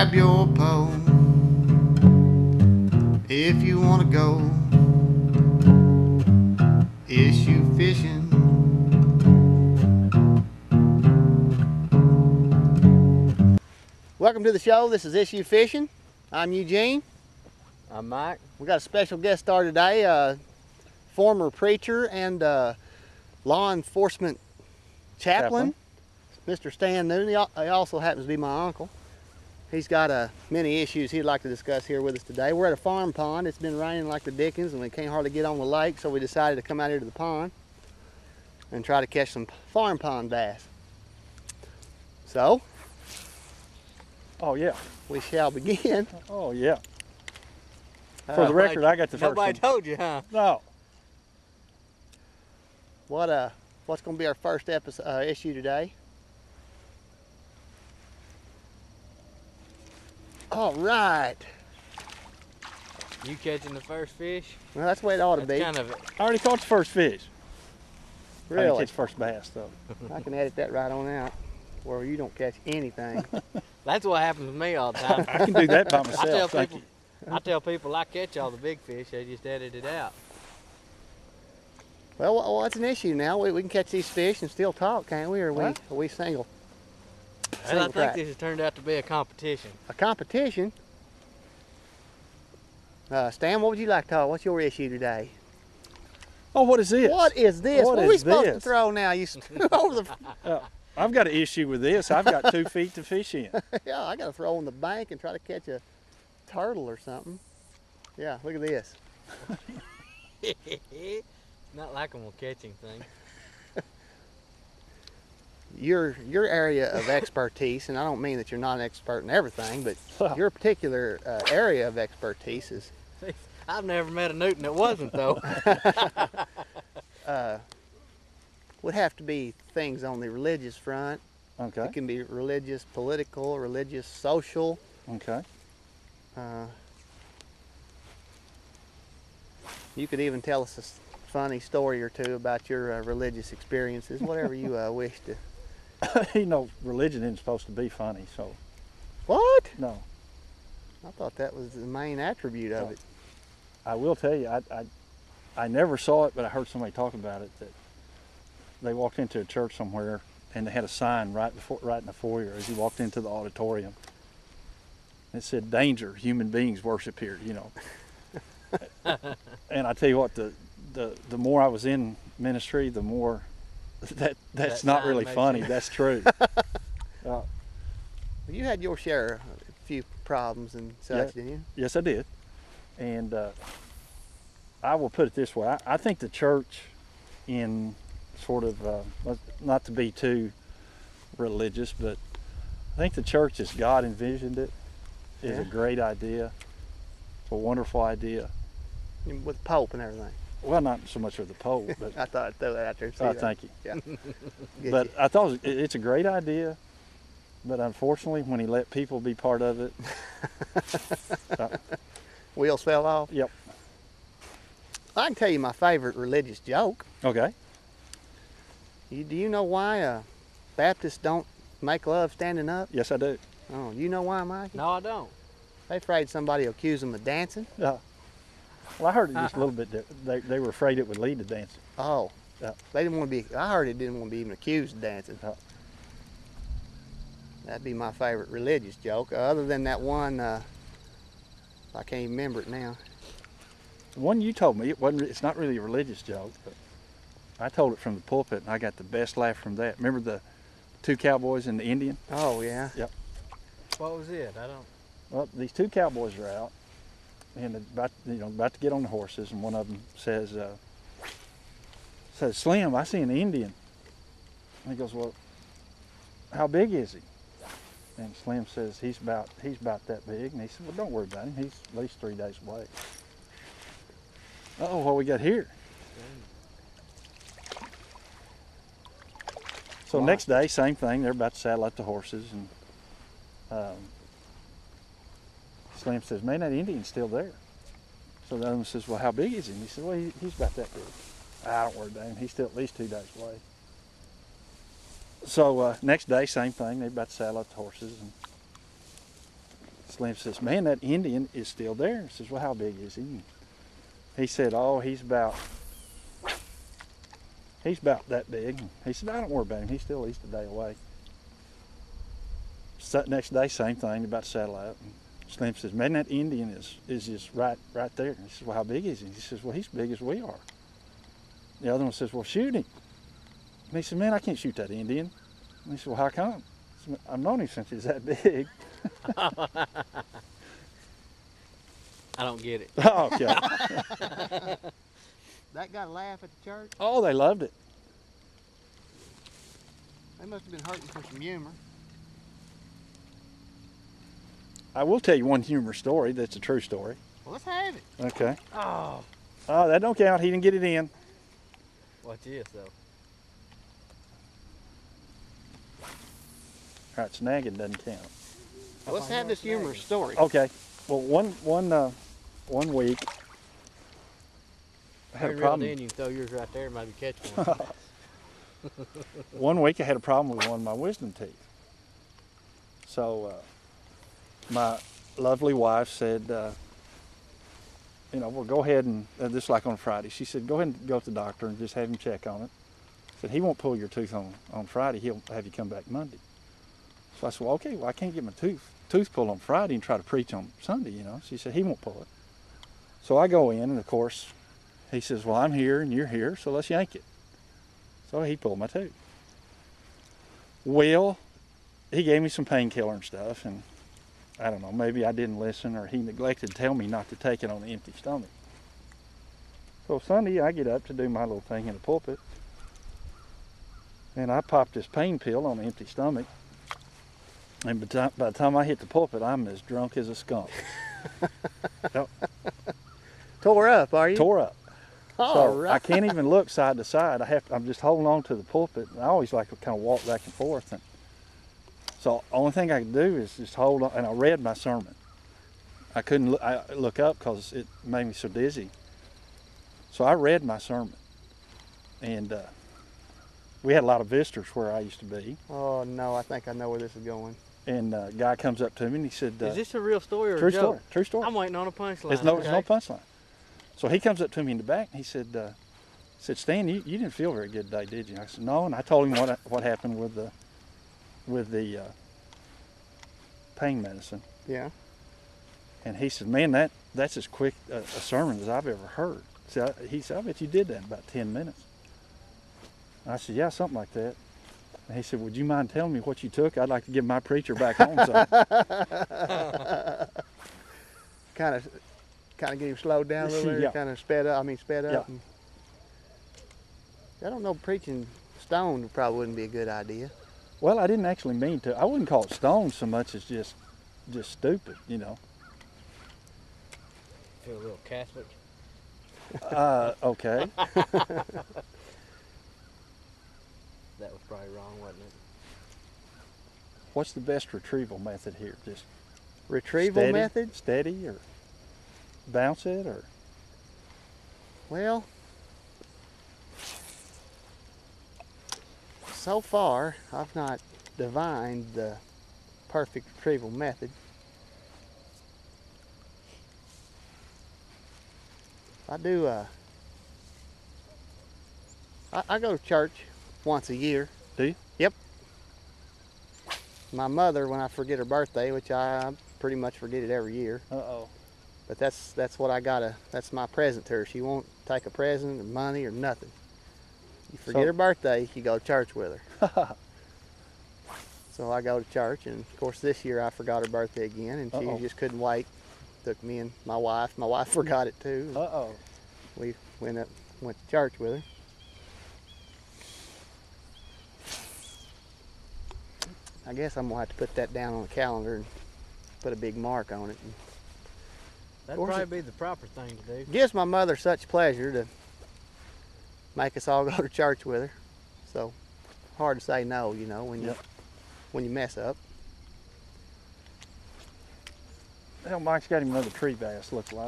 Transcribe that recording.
grab your pole if you want to go issue fishing. Welcome to the show. This is Issue Fishing. I'm Eugene. I'm Mike. We got a special guest star today, former preacher and law enforcement chaplain, Mr. Stan Newton. He also happens to be my uncle. He's got many issues he'd like to discuss here with us today. We're at a farm pond. It's been raining like the dickens and we can't hardly get on the lake, so we decided to come out here to the pond and try to catch some farm pond bass. So, oh yeah, we shall begin. Oh yeah. For the record, I got the first one. Nobody told you, huh? No. What's going to be our first issue today? All right. You catching the first fish? Well, that's the way it ought to be. Kind of. I already caught the first fish. Really? I didn't catch the first bass though. I can edit that right on out, where you don't catch anything. That's what happens with me all the time. I can do that by myself. Thank you. I tell people I catch all the big fish. They just edit it out. Well, that's an issue now. We can catch these fish and still talk, can't we? Or are we single? And I think this has turned out to be a competition. A competition? Stan, what would you like to talk? What's your issue today? Oh, what is this? What is this? What are we supposed to throw now? You over the... I've got an issue with this. I've got 2 feet to fish in. Yeah, I got to throw on the bank and try to catch a turtle or something. Yeah, look at this. Not like I'm gonna catch anything. Your area of expertise, and I don't mean that you're not an expert in everything, but your particular area of expertise is... I've never met a Newton that wasn't, though. Would have to be things on the religious front. Okay. It can be religious, political, religious, social. Okay. You could even tell us a funny story or two about your religious experiences, whatever you wish to. You know, religion isn't supposed to be funny, so. What? No. I thought that was the main attribute of it. I will tell you, I never saw it, but I heard somebody talk about it, that they walked into a church somewhere and they had a sign right in the foyer as you walked into the auditorium. It said, "Danger, human beings worship here," you know. And I tell you what, the more I was in ministry, the more that's not really funny. That's true. You had your share of a few problems and such, didn't you? Yes, I did. And I will put it this way. I think the church, in sort of, not to be too religious, but I think the church as God envisioned it is a great idea. It's a wonderful idea. With Pope and everything. Well, not so much with the Pope, but I thought I'd throw that out there. Thank you. Yeah. But I thought it's a great idea, but unfortunately, when he let people be part of it, wheels fell off. Yep. I can tell you my favorite religious joke. Okay. Do you know why Baptists don't make love standing up? Yes, I do. Oh, you know why, Mike? No, I don't. They're afraid somebody will accuse them of dancing. Yeah. Well, I heard it just a little bit. They were afraid it would lead to dancing. Oh. Yeah. They didn't want to be. I heard it didn't want to be even accused of dancing. Yeah. That'd be my favorite religious joke. Other than that one, I can't even remember it now. The one you told me, it's not really a religious joke, but I told it from the pulpit, and I got the best laugh from that. Remember the 2 cowboys and the Indian? Oh yeah. Yep. What was it? I don't. Well, these 2 cowboys are out, and about to get on the horses, and one of them says, "Slim, I see an Indian." And he goes, "Well, how big is he?" And Slim says, he's about that big. And he said, "Well, don't worry about him. He's at least 3 days away." Oh, what we got here? So next day, same thing. They're about to saddle up the horses, and Slim says, "Man, that Indian's still there." So the other one says, "Well, how big is he?" And he said, "Well, he's about that big." "I don't worry about him. He's still at least 2 days away." So next day, same thing. They're about to saddle up the horses, and Slim says, man, that Indian is still there. I says, well, how big is he? He said, oh, he's about that big. He said, I don't worry about him. He's still at least a day away. Next day, same thing, about to settle out. And Slim says, man, that Indian is just right there. He says, well, how big is he? He says, well, he's big as we are. The other one says, well, shoot him. And he said, man, I can't shoot that Indian. And he said, well, how come? He said, I've known him since he's that big. I don't get it. Oh, okay. That got a laugh at the church? Oh, they loved it. They must have been hurting for some humor. I will tell you one humor story that's a true story. Well, let's have it. Okay. Oh, Oh, that don't count. He didn't get it in. watch this though. All right, snagging doesn't count. Well, let's have this humorous story. Okay. Well, one week I had a Turn real problem. in, you can throw yours right there and maybe catch one. One week I had a problem with one of my wisdom teeth. So my lovely wife said, well, go ahead and, this is like on Friday, she said, go ahead and go to the doctor and just have him check on it. Said, he won't pull your tooth on Friday, he'll have you come back Monday. So I said, well, okay, well, I can't get my tooth pulled on Friday and try to preach on Sunday, She said, he won't pull it. So I go in, and of course, he says, well, I'm here and you're here, so let's yank it. So he pulled my tooth. Well, he gave me some painkiller and stuff, and I don't know, maybe I didn't listen, or he neglected to tell me not to take it on an empty stomach. So Sunday, I get up to do my little thing in the pulpit, and I popped this pain pill on an empty stomach, and by the time I hit the pulpit, I'm as drunk as a skunk. Yep. Tore up, are you? Tore up. All So right. I can't even look side to side. I'm just holding on to the pulpit. I always like to kind of walk back and forth. And so the only thing I could do is just hold on. And I read my sermon. I couldn't look up because it made me so dizzy. So I read my sermon. And we had a lot of visitors where I used to be. Oh, no, I think I know where this is going. And a guy comes up to me and he said, Is this a real story or true a joke? story, true story. I'm waiting on a punchline. There's no okay? punchline. So he comes up to me in the back and he said, Stan, you didn't feel very good today, did you? I said, no. And I told him what happened with the pain medicine. Yeah. And he said, man, that's as quick a sermon as I've ever heard. So he said, I bet you did that in about 10 minutes. And I said, yeah, something like that. And he said, would you mind telling me what you took? I'd like to give my preacher back home some. Kind of get him slowed down a little bit, Yeah. kind of sped up. Yeah. And I don't know, preaching stoned probably wouldn't be a good idea. Well, I didn't actually mean to. I wouldn't call it stone so much as just stupid, Feel a little Catholic. Okay. That was probably wrong, wasn't it? What's the best retrieval method here? Just Retrieval steady, method? Steady, or bounce it, or? Well, so far I've not divined the perfect retrieval method. I do. I go to church once a year. Do you? Yep. My mother, when I forget her birthday, which I pretty much forget it every year, Uh-oh. but that's what I gotta. That's my present to her. She won't take a present or money or nothing. You forget So- her birthday, you go to church with her. So I go to church, and of course this year I forgot her birthday again, and she Uh-oh. just couldn't wait. Took me and my wife. My wife forgot it too. Uh-oh. We went to church with her. I guess I'm gonna have to put that down on the calendar and put a big mark on it. And That'd course probably be the proper thing to do. it gives my mother such pleasure to make us all go to church with her. So hard to say no, when Yep. you mess up. Well, Mike's got him another tree bass, looks like.